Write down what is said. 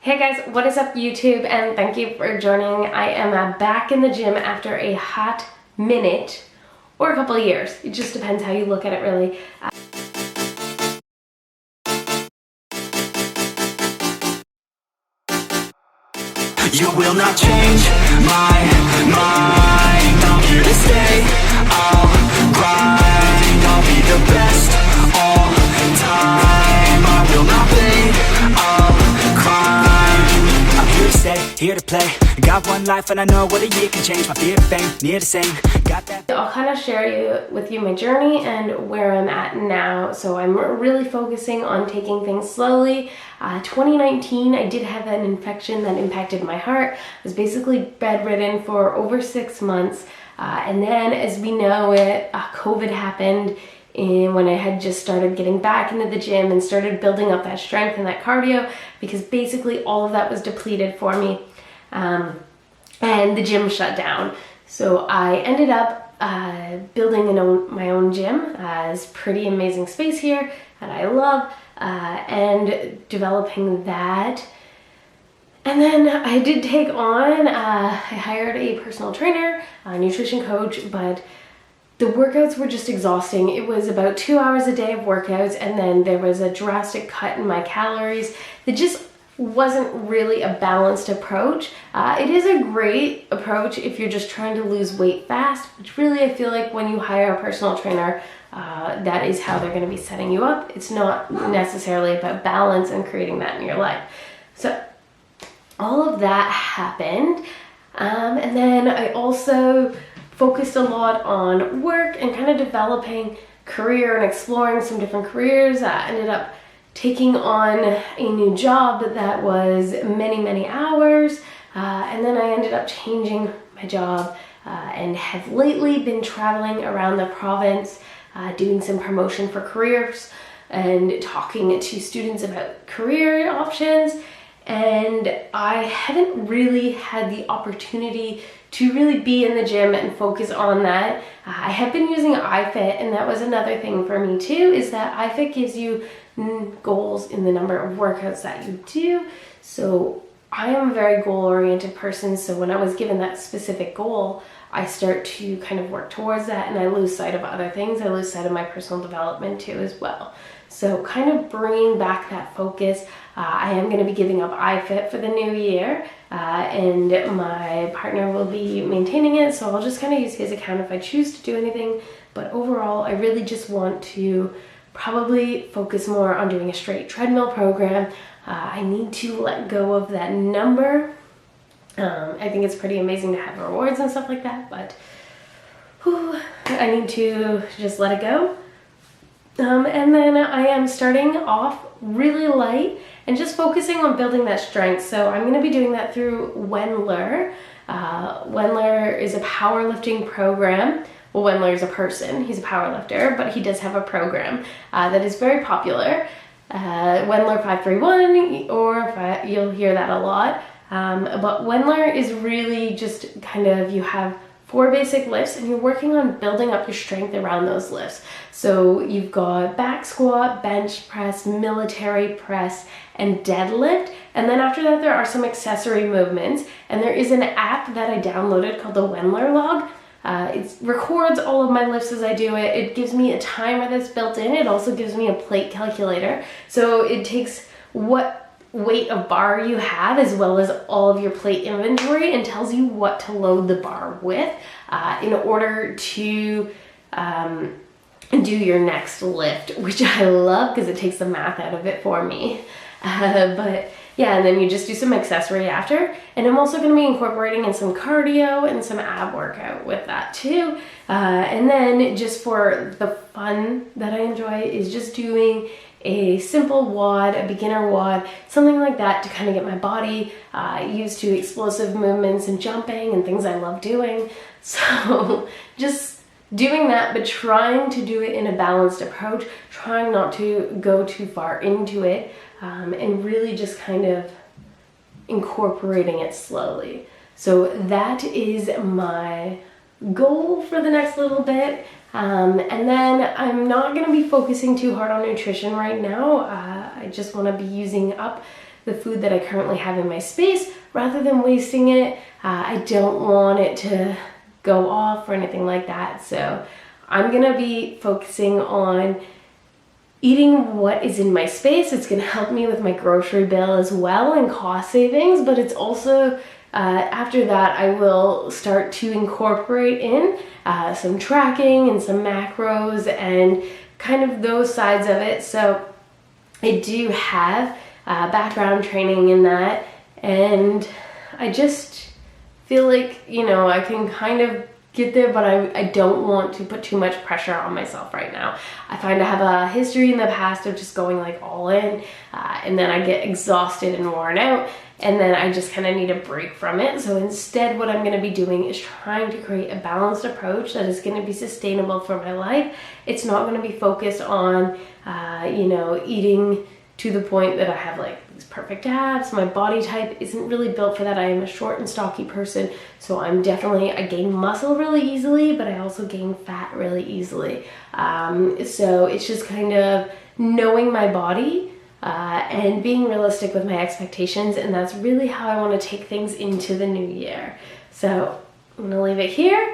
Hey guys, what is up YouTube, and thank you for joining. I am back in the gym after a hot minute or a couple of years. It just depends how you look at it really. You will not change my mind. I'm here to stay. I'll grind. I'll be the best all time. I will not fade. I'll climb. I'm here to stay, here to play. Got one life and I know what a year can change. My fear of fame, near the same. Got that. I'll kind of share with you my journey and where I'm at now. So I'm really focusing on taking things slowly. 2019, I did have an infection that impacted my heart. I was basically bedridden for over 6 months. And then, as we know it, COVID happened when I had just started getting back into the gym and started building up that strength and that cardio, because basically all of that was depleted for me. And the gym shut down. So I ended up building my own gym. It's pretty amazing space here that I love, and developing that. And then I did take on, I hired a personal trainer, a nutrition coach, but the workouts were just exhausting. It was about 2 hours a day of workouts, and then there was a drastic cut in my calories. It just wasn't really a balanced approach. It is a great approach if you're just trying to lose weight fast, which really I feel like when you hire a personal trainer, that is how they're going to be setting you up. It's not necessarily about balance and creating that in your life. So all of that happened, and then I also focused a lot on work and kind of developing career and exploring some different careers. I ended up taking on a new job that was many hours, and then I ended up changing my job, and have lately been traveling around the province, doing some promotion for careers and talking to students about career options. And I haven't really had the opportunity to really be in the gym and focus on that. I have been using iFit, and that was another thing for me too, is that iFit gives you goals in the number of workouts that you do. So I am a very goal-oriented person, so when I was given that specific goal, I start to kind of work towards that, and I lose sight of other things. I lose sight of my personal development too as well. So kind of bringing back that focus. I am going to be giving up iFit for the new year, and my partner will be maintaining it, so I'll just kind of use his account if I choose to do anything. But overall, I really just want to probably focus more on doing a straight treadmill program. I need to let go of that number. I think it's pretty amazing to have rewards and stuff like that, but I need to just let it go. And then I am starting off really light and just focusing on building that strength. So I'm going to be doing that through Wendler. Wendler is a powerlifting program. Well, Wendler is a person. He's a powerlifter, but he does have a program that is very popular. Wendler 531, or you'll hear that a lot. But Wendler is really just kind of, you have 4 basic lifts, and you're working on building up your strength around those lifts. So you've got back squat, bench press, military press, and deadlift. And then after that, there are some accessory movements. And there is an app that I downloaded called the Wendler Log. It records all of my lifts as I do it. It gives me a timer that's built in. It also gives me a plate calculator. So it takes what weight of bar you have, as well as all of your plate inventory, and tells you what to load the bar with in order to do your next lift, which I love because it takes the math out of it for me. But yeah, and then you just do some accessory after. And I'm also going to be incorporating in some cardio and some ab workout with that too. And then just for the fun that I enjoy is just doing a simple WOD, a beginner WOD, something like that, to kind of get my body used to explosive movements and jumping and things I love doing. So just doing that, but trying to do it in a balanced approach, trying not to go too far into it, and really just kind of incorporating it slowly. So that is my goal for the next little bit. And then I'm not going to be focusing too hard on nutrition right now. I just want to be using up the food that I currently have in my space rather than wasting it. I don't want it to go off or anything like that. So I'm gonna be focusing on eating what is in my space. It's gonna help me with my grocery bill as well and cost savings, but it's also, after that, I will start to incorporate in some tracking and some macros and kind of those sides of it. So I do have background training in that, and I just feel like, you know, I can kind of get there, but I don't want to put too much pressure on myself right now. I find I have a history in the past of just going like all in, and then I get exhausted and worn out, and then I just kind of need a break from it. So instead, what I'm going to be doing is trying to create a balanced approach that is going to be sustainable for my life. It's not going to be focused on, you know, eating to the point that I have like these perfect abs. My body type isn't really built for that. I am a short and stocky person, so I gain muscle really easily, but I also gain fat really easily. So it's just kind of knowing my body and being realistic with my expectations, and that's really how I want to take things into the new year. So I'm gonna leave it here.